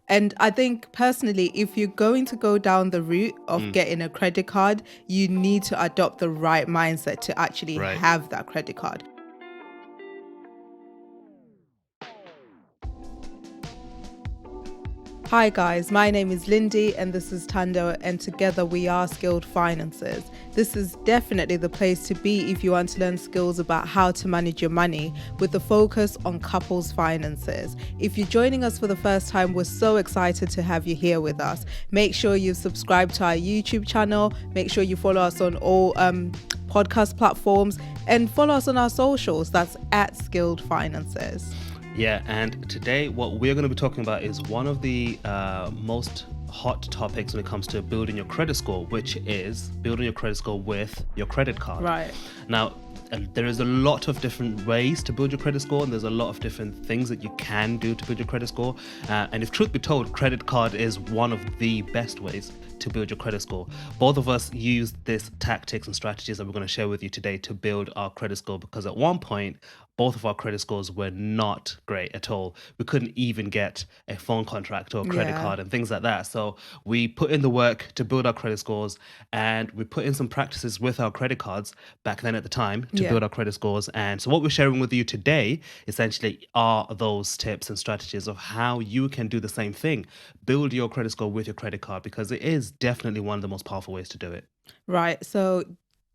And I think personally, if you're going to go down the route of getting a credit card, you need to adopt the right mindset to actually Right. have that credit card. Hi guys, my name is Lindy and this is Tando, and together we are Skilled Finances. This is definitely the place to be if you want to learn skills about how to manage your money with the focus on couples' finances. If you're joining us for the first time, we're so excited to have you here with us. Make sure you subscribe to our YouTube channel, make sure you follow us on all podcast platforms, and follow us on our socials. That's at Skilled Finances. Yeah, and today what we're going to be talking about is one of the most hot topics when it comes to building your credit score, which is building your credit score with your credit card. Right. Now, there is a lot of different ways to build your credit score, and there's a lot of different things that you can do to build your credit score. And if truth be told, credit card is one of the best ways to build your credit score. Both of us use this tactics and strategies that we're going to share with you today to build our credit score, because at one point, both of our credit scores were not great at all. We couldn't even get a phone contract or a credit card and things like that. So we put in the work to build our credit scores, and we put in some practices with our credit cards back then at the time to build our credit scores. And so what we're sharing with you today essentially are those tips and strategies of how you can do the same thing. Build your credit score with your credit card, because it is definitely one of the most powerful ways to do it. Right. So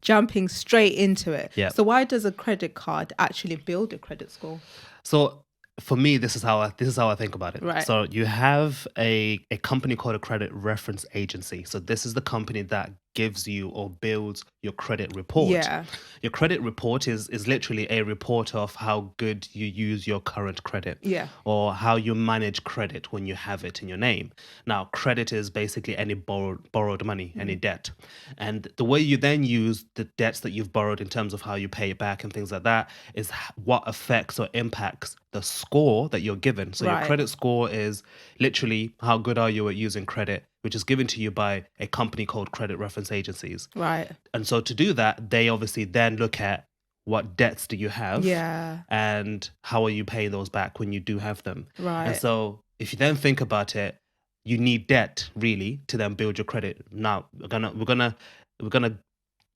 jumping straight into it. Yeah. So why does a credit card actually build a credit score? So for me, this is how I think about it. Right. So you have a company called a credit reference agency. So this is the company that gives you or builds your credit report. Yeah. Your credit report is literally a report of how good you use your current credit. Yeah. Or how you manage credit when you have it in your name. Now, credit is basically any borrowed money, any debt. And the way you then use the debts that you've borrowed in terms of how you pay it back and things like that is what affects or impacts the score that you're given. So your Right. credit score is literally how good are you at using credit, which is given to you by a company called credit reference agencies. Right. And so to do that, they obviously then look at what debts do you have, Yeah. and how are you paying those back when you do have them. And Right. so if you then think about it, you need debt really to then build your credit. Now we're gonna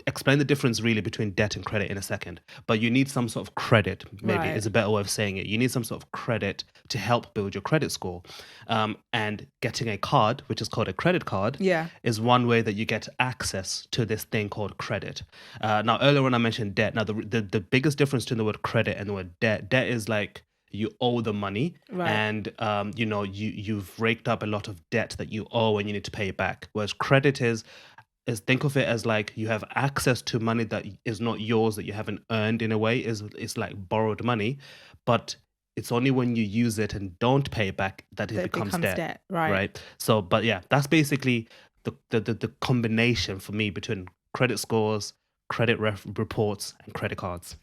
explain the difference really between debt and credit in a second, but you need some sort of credit, maybe Right. is a better way of saying it. You need some sort of credit to help build your credit score. And getting a card, which is called a credit card, Yeah. is one way that you get access to this thing called credit. Now, earlier when I mentioned debt, now the biggest difference between the word credit and the word debt is like you owe the money, Right. and you've raked up a lot of debt that you owe and you need to pay it back. Whereas credit is think of it as like you have access to money that is not yours, that you haven't earned in a way. It's like borrowed money, but it's only when you use it and don't pay it back that it That becomes becomes debt. debt. Right. Right. So, but yeah, that's basically the combination for me between credit scores, credit reports, and credit cards.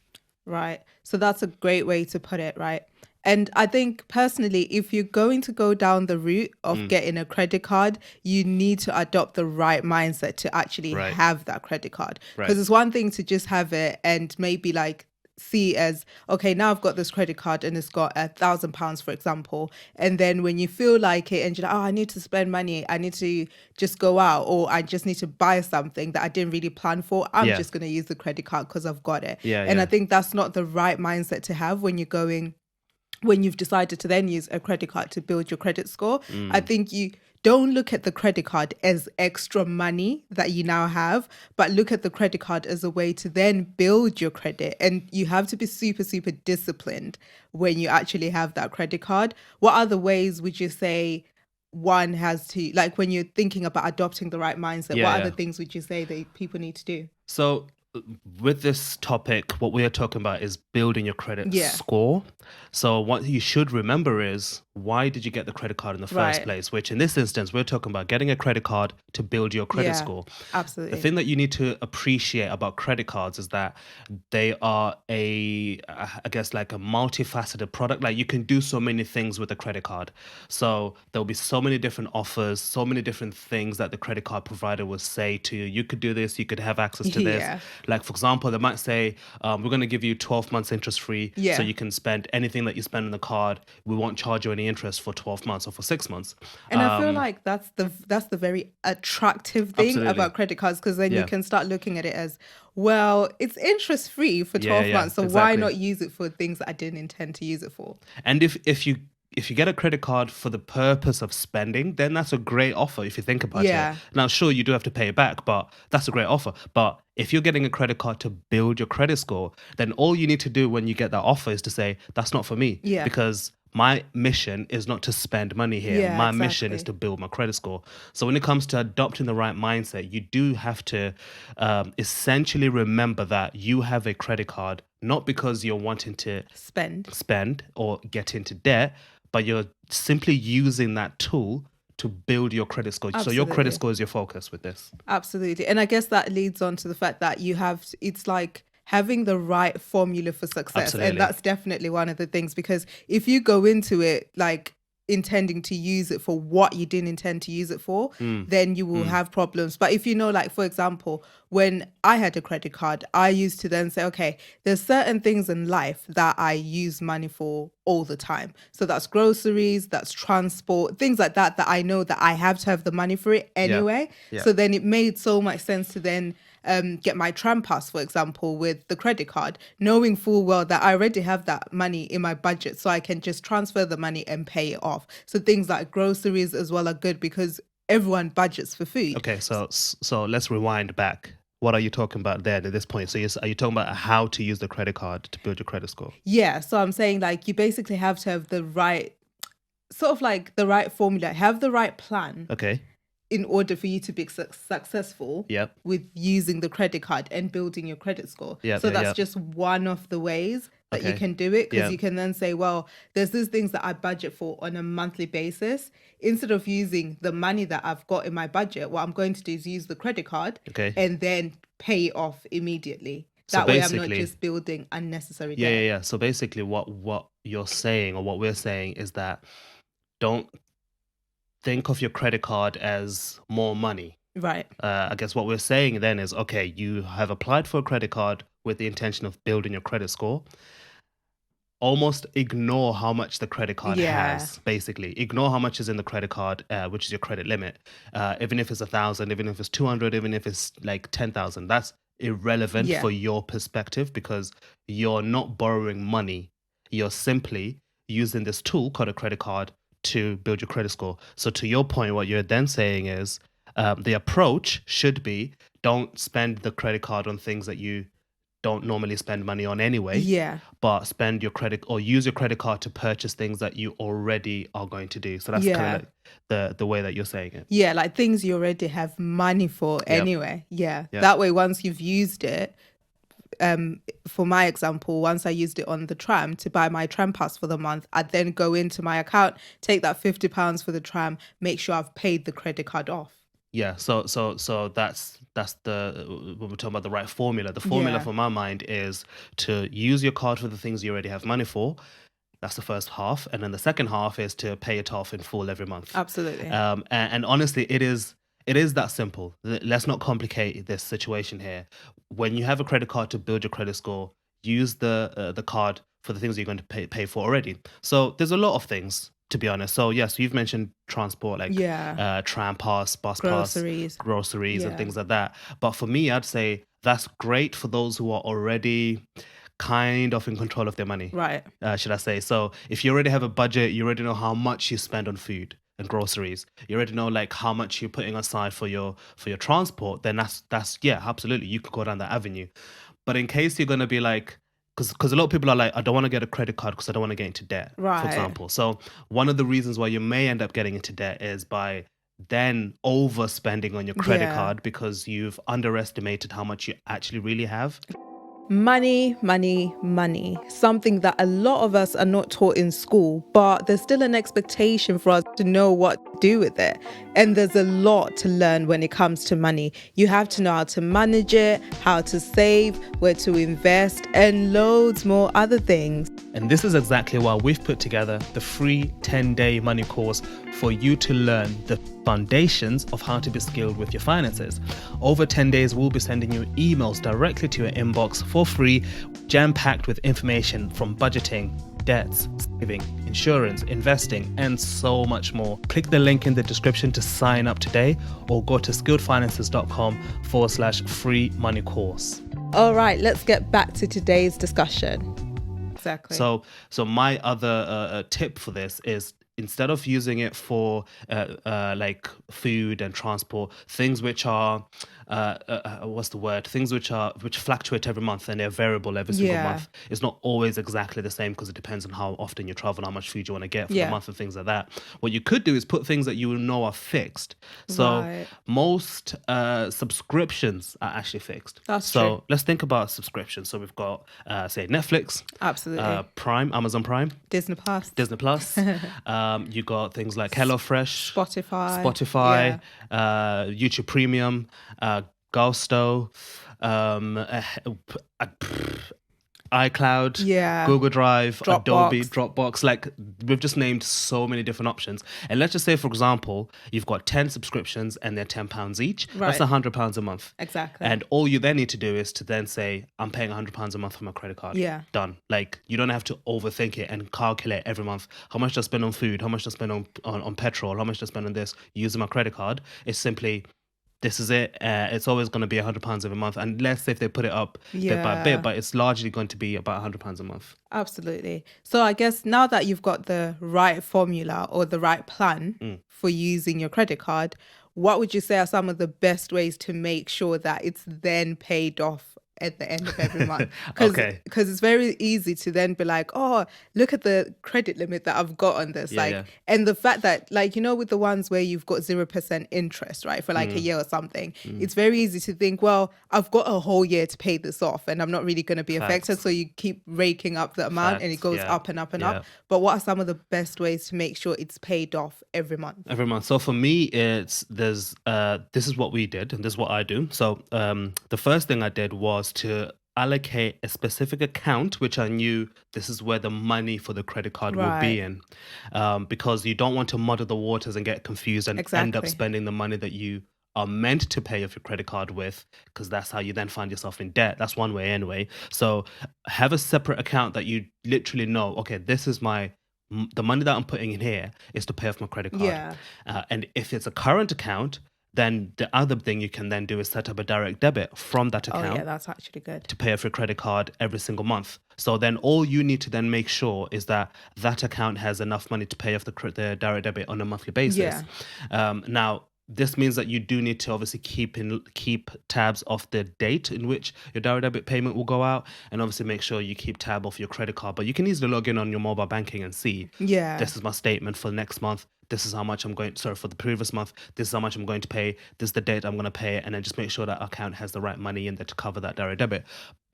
Right. So that's a great way to put it, right? And I think personally, if you're going to go down the route of getting a credit card, you need to adopt the right mindset to actually Right. have that credit card. Right. Because it's one thing to just have it and maybe like see as, okay, now I've got this credit card and it's got £1,000, for example. And then when you feel like it and you're like, oh, I need to spend money, I need to just go out, or I just need to buy something that I didn't really plan for, I'm Yeah. just going to use the credit card because I've got it. Yeah, And yeah. I think that's not the right mindset to have when you've decided to then use a credit card to build your credit score. I think you don't look at the credit card as extra money that you now have, but look at the credit card as a way to then build your credit. And you have to be super, super disciplined when you actually have that credit card. What other ways would you say one has to, like when you're thinking about adopting the right mindset, Yeah, what yeah. other things would you say that people need to do? So with this topic, what we are talking about is building your credit Yeah. score. So what you should remember is, why did you get the credit card in the first Right. place? Which in this instance, we're talking about getting a credit card to build your credit Yeah, score. absolutely. The thing that you need to appreciate about credit cards is that they are I guess like a multifaceted product. Like you can do so many things with a credit card. So there'll be so many different offers, so many different things that the credit card provider will say to you. You could do this, you could have access to this. Yeah. Like for example, they might say, we're going to give you 12 months interest free. Yeah. So you can spend anything that you spend on the card. We won't charge you any any interest for 12 months or for 6 months. And I feel like that's the very attractive thing Absolutely. about credit cards, because then Yeah. you can start looking at it as, well, it's interest free for 12 yeah, months, so why not use it for things that I didn't intend to use it for? And if you get a credit card for the purpose of spending, then that's a great offer if you think about Yeah. it. Now, sure, you do have to pay it back, but that's a great offer. But if you're getting a credit card to build your credit score, then all you need to do when you get that offer is to say, that's not for me. Yeah. Because my mission is not to spend money here. Yeah, My mission is exactly. to build my credit score. So when it comes to adopting the right mindset, you do have to essentially remember that you have a credit card, not because you're wanting to spend or get into debt, but you're simply using that tool to build your credit score. So your credit Absolutely. score is your focus with this. Absolutely. And I guess that leads on to the fact that it's like having the right formula for success. Absolutely. And that's definitely one of the things, because if you go into it like intending to use it for what you didn't intend to use it for, then you will have problems. But if you know, like, for example, when I had a credit card, I used to then say, okay, there's certain things in life that I use money for all the time. So that's groceries, that's transport, things like that I know that I have to have the money for it anyway. Yeah. So then it made so much sense to then get my tram pass, for example, with the credit card, knowing full well that I already have that money in my budget, so I can just transfer the money and pay it off. So things like groceries as well are good, because everyone budgets for food. Okay, so let's rewind back. What are you talking about there at this point? So are you talking about how to use the credit card to build your credit score? Yeah, so I'm saying, like, you basically have to have the right, sort of like the right formula, have the right plan. Okay. In order for you to be successful with using the credit card and building your credit score. So that's just one of the ways that you can do it, because you can then say, well, there's these things that I budget for on a monthly basis. Instead of using the money that I've got in my budget, what I'm going to do is use the credit card and then pay it off immediately. That way I'm not just building unnecessary debt. Yeah. So basically what you're saying, or what we're saying, is that don't think of your credit card as more money. Right. I guess what we're saying then is, okay, you have applied for a credit card with the intention of building your credit score. Almost ignore how much the credit card has, basically. Ignore how much is in the credit card, which is your credit limit. Even if it's 1,000, even if it's 200, even if it's like 10,000, that's irrelevant for your perspective, because you're not borrowing money. You're simply using this tool called a credit card to build your credit score. So to your point, what you're then saying is the approach should be, don't spend the credit card on things that you don't normally spend money on anyway. Yeah. But spend your credit, or use your credit card to purchase things that you already are going to do. So that's kind of like the way that you're saying it. Yeah, like things you already have money for anyway. Yeah. That way, once you've used it, for my example, once I used it on the tram to buy my tram pass for the month, I'd then go into my account, take that £50 for the tram, make sure I've paid the credit card off. Yeah, so that's the, when we're talking about the right formula. The formula for my mind is to use your card for the things you already have money for. That's the first half, and then the second half is to pay it off in full every month. Absolutely. And honestly, it is that simple. Let's not complicate this situation here. When you have a credit card to build your credit score, use the card for the things you're going to pay for already. So there's a lot of things, to be honest. So yes, you've mentioned transport, like tram pass, bus groceries. pass, groceries and things like that. But for me, I'd say that's great for those who are already kind of in control of their money. Right. Should I say. So if you already have a budget, you already know how much you spend on food and groceries, you already know like how much you're putting aside for your transport, then that's absolutely, you could go down that avenue. But in case you're going to be like, because a lot of people are like, I don't want to get a credit card because I don't want to get into debt, for example. So one of the reasons why you may end up getting into debt is by then overspending on your credit card, because you've underestimated how much you actually really have. Money, money, money. Something that a lot of us are not taught in school, but there's still an expectation for us to know what to do with it. And there's a lot to learn when it comes to money. You have to know how to manage it, how to save, where to invest, and loads more other things. And this is exactly why we've put together the free 10-day money course for you to learn the foundations of how to be skilled with your finances. Over 10 days, we'll be sending you emails directly to your inbox for free, jam-packed with information from budgeting, debts, saving, insurance, investing, and so much more. Click the link in the description to sign up today or go to skilledfinances.com/free money course. All right, let's get back to today's discussion. Exactly. So my other tip for this is, instead of using it for like food and transport, things which are things which fluctuate every month and they're variable every single Yeah. month. It's not always exactly the same because it depends on how often you travel, how much food you want to get for the Yeah. month and things like that. What you could do is put things that you know are fixed. So Right. most subscriptions are actually fixed. That's so true. let's think about subscriptions. So we've got say Netflix, Absolutely. Prime, Amazon Prime, Disney Plus. Disney Plus. You got things like HelloFresh, Spotify. YouTube Premium, Gusto, iCloud, Yeah. Google Drive, Dropbox. Adobe, Dropbox. Like, we've just named so many different options. And let's just say, for example, you've got 10 subscriptions and they're £10 each. That's Right. £100 a month. Exactly. And all you then need to do is to then say, I'm paying £100 a month for my credit card. Yeah. Done. Like, you don't have to overthink it and calculate every month how much do I spend on food, how much do I spend on petrol, how much do I spend on this using my credit card. It's simply, this is it. It's always going to be £100 every month, unless if they put it up bit by Yeah. bit, but it's largely going to be about £100 a month. Absolutely. So I guess now that you've got the right formula or the right plan for using your credit card, what would you say are some of the best ways to make sure that it's then paid off at the end of every month? Okay. Because it's very easy to then be like, oh, look at the credit limit that I've got on this. Yeah. And the fact that, like, you know, with the ones where you've got 0% interest, right, for like a year or something, it's very easy to think, well, I've got a whole year to pay this off and I'm not really going to be affected. So you keep raking up the amount and it goes up and up and up. But what are some of the best ways to make sure it's paid off every month? Every month. So for me, this is what we did, and this is what I do. So the first thing I did was to allocate a specific account, which I knew this is where the money for the credit card will be in, because you don't want to muddy the waters and get confused and end up Exactly. spending the money that you are meant to pay off your credit card with, because that's how you then find yourself in debt. That's one way anyway. So have a separate account that you literally know, okay, this is the money that I'm putting in here is to pay off my credit card. Yeah. And if it's a current account, then the other thing you can then do is set up a direct debit from that Oh, account yeah, that's actually good. to pay off your credit card every single month. So then all you need to then make sure is that that account has enough money to pay off the direct debit on a monthly basis. Now, this means that you do need to obviously keep tabs of the date in which your direct debit payment will go out, and obviously make sure you keep tab of your credit card. But you can easily log in on your mobile banking and see, Yeah. this is my statement for the next month. This is how much for the previous month. This is how much I'm going to pay. This is the date I'm going to pay it. And then just make sure that account has the right money in there to cover that direct debit.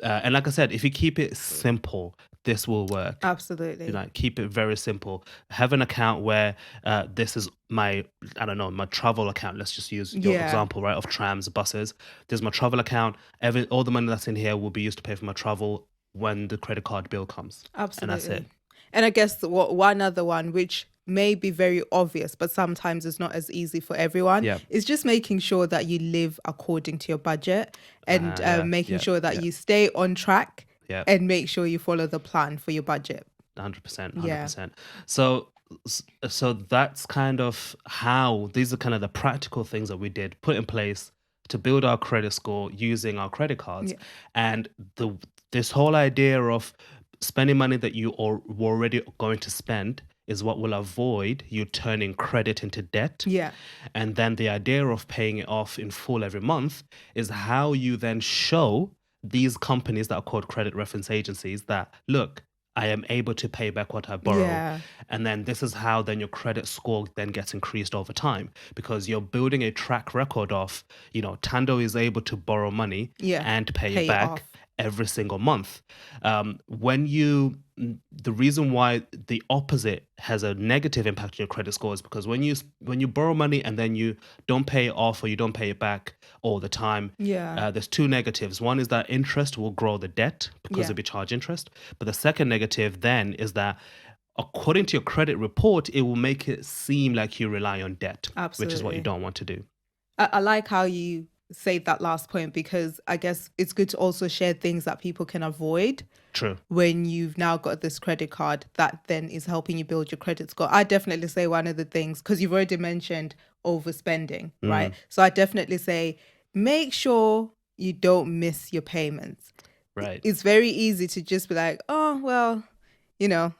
And like I said, if you keep it simple, this will work. Absolutely. You know, keep it very simple. Have an account where this is my travel account. Let's just use your example, right, of trams, buses. There's my travel account. All the money that's in here will be used to pay for my travel when the credit card bill comes. Absolutely. And that's it. And I guess one other one, which may be very obvious, but sometimes it's not as easy for everyone, is just making sure that you live according to your budget and making sure that you stay on track and make sure you follow the plan for your budget. 100%. 100%. So that's kind of how, these are kind of the practical things that we did put in place to build our credit score using our credit cards. And this whole idea of spending money that you are already going to spend is what will avoid you turning credit into debt. And then the idea of paying it off in full every month is how you then show these companies that are called credit reference agencies that, look, I am able to pay back what I borrow. And then this is how then your credit score then gets increased over time, because you're building a track record of, Tando is able to borrow money and pay it back every single month. The reason why the opposite has a negative impact on your credit score is because when you borrow money and then you don't pay it off or you don't pay it back all the time, there's two negatives. One is that interest will grow the debt because it'll be charged interest. But the second negative then is that, according to your credit report, it will make it seem like you rely on debt, which is what you don't want to do. I like how you say that last point, because I guess it's good to also share things that people can avoid. True. When you've now got this credit card that then is helping you build your credit score. I definitely say one of the things, because you've already mentioned overspending, right? So I definitely say make sure you don't miss your payments. Right. It's very easy to just be like, oh, well,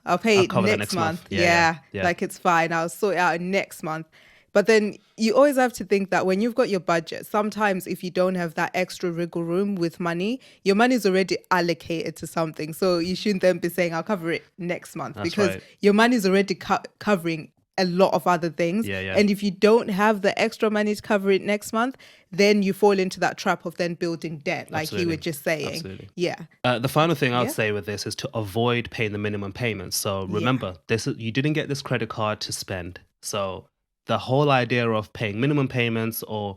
I'll pay I'll it cover that next next month. month. Yeah. Like it's fine. I'll sort it out next month. But then you always have to think that when you've got your budget, sometimes if you don't have that extra wiggle room with money, your money is already allocated to something. So you shouldn't then be saying, I'll cover it next month. That's because right. your money is already covering a lot of other things. Yeah. And if you don't have the extra money to cover it next month, then you fall into that trap of then building debt, like you were just saying. Absolutely. Yeah. The final thing I would say with this is to avoid paying the minimum payments. So remember, you didn't get this credit card to spend. So the whole idea of paying minimum payments or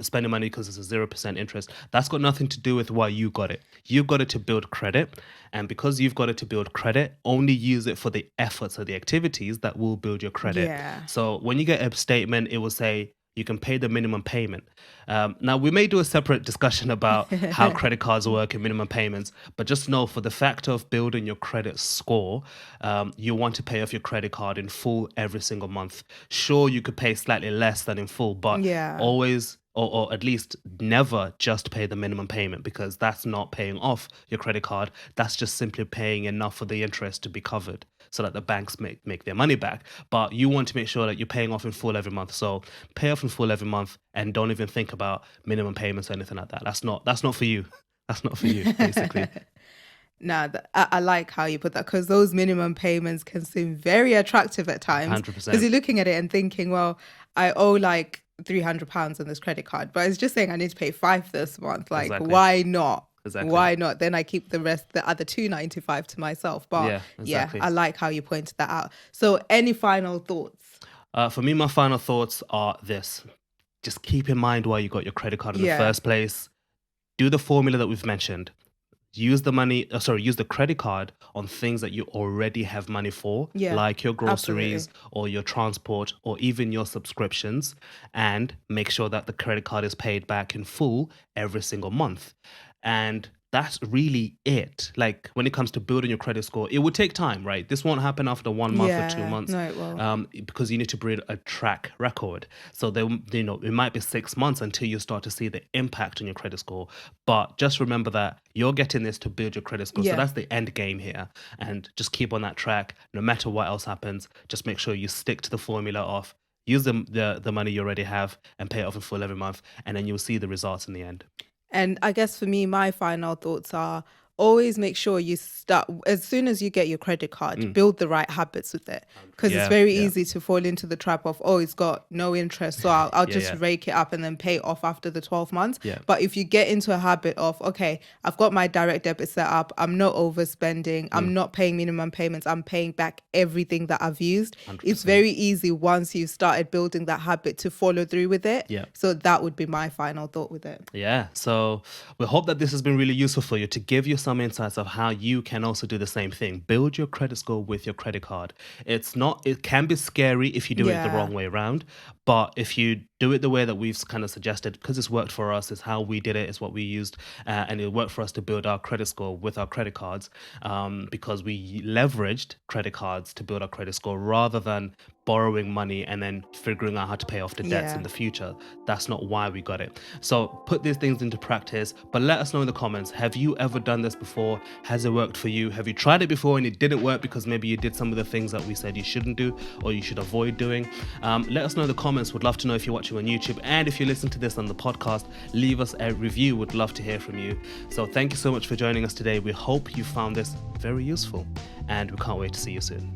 spending money because it's a 0% interest, that's got nothing to do with why you got it. You got it to build credit. And because you've got it to build credit, only use it for the efforts or the activities that will build your credit. Yeah. So when you get a statement, it will say you can pay the minimum payment. Now, we may do a separate discussion about how credit cards work and minimum payments, but just know for the fact of building your credit score, you want to pay off your credit card in full every single month. Sure, you could pay slightly less than in full, but always, or at least never just pay the minimum payment, because that's not paying off your credit card. That's just simply paying enough for the interest to be covered so that the banks make their money back. But you want to make sure that you're paying off in full every month. So pay off in full every month and don't even think about minimum payments or anything like that. That's not for you. That's not for you, basically. I like how you put that, because those minimum payments can seem very attractive at times. 100%. Because you're looking at it and thinking, well, I owe like £300 on this credit card, but it's just saying I need to pay £5 this month. Like, Exactly. Why not? Exactly. Why not? Then I keep the other £2.95 to myself. But exactly. I like how you pointed that out. So any final thoughts? For me, my final thoughts are this. Just keep in mind why you got your credit card in the first place. Do the formula that we've mentioned. Use the credit card on things that you already have money for, like your groceries or your transport or even your subscriptions, and make sure that the credit card is paid back in full every single month. And that's really it. Like when it comes to building your credit score, it would take time, right? This won't happen after 1 month or 2 months. No, it won't. Because you need to build a track record. So it might be 6 months until you start to see the impact on your credit score. But just remember that you're getting this to build your credit score. So that's the end game here. And just keep on that track. No matter what else happens, just make sure you stick to the formula of use the money you already have and pay it off in full every month. And then you'll see the results in the end. And I guess for me, my final thoughts are always make sure you start, as soon as you get your credit card, build the right habits with it. Because it's very easy to fall into the trap of, oh, it's got no interest, so I'll just rake it up and then pay it off after the 12 months. But if you get into a habit of, okay, I've got my direct debit set up, I'm not overspending, I'm not paying minimum payments, I'm paying back everything that I've used. 100%. It's very easy once you've started building that habit to follow through with it. So that would be my final thought with it. So we hope that this has been really useful for you, to give you some insights of how you can also do the same thing. Build your credit score with your credit card. It can be scary if you do it the wrong way around, but if you do it the way that we've kind of suggested, because it's worked for us, it's how we did it, it's what we used, and it worked for us to build our credit score with our credit cards, because we leveraged credit cards to build our credit score rather than borrowing money and then figuring out how to pay off the debts in the future. That's not why we got it. So put these things into practice, but let us know in the comments. Have you ever done this before? Has it worked for you? Have you tried it before and it didn't work because maybe you did some of the things that we said you shouldn't do or you should avoid doing? Let us know in the comments. Would love to know if you're watching on YouTube, and if you listen to this on the podcast, leave us a review. Would love to hear from you. So thank you so much for joining us today. We hope you found this very useful, and we can't wait to see you soon.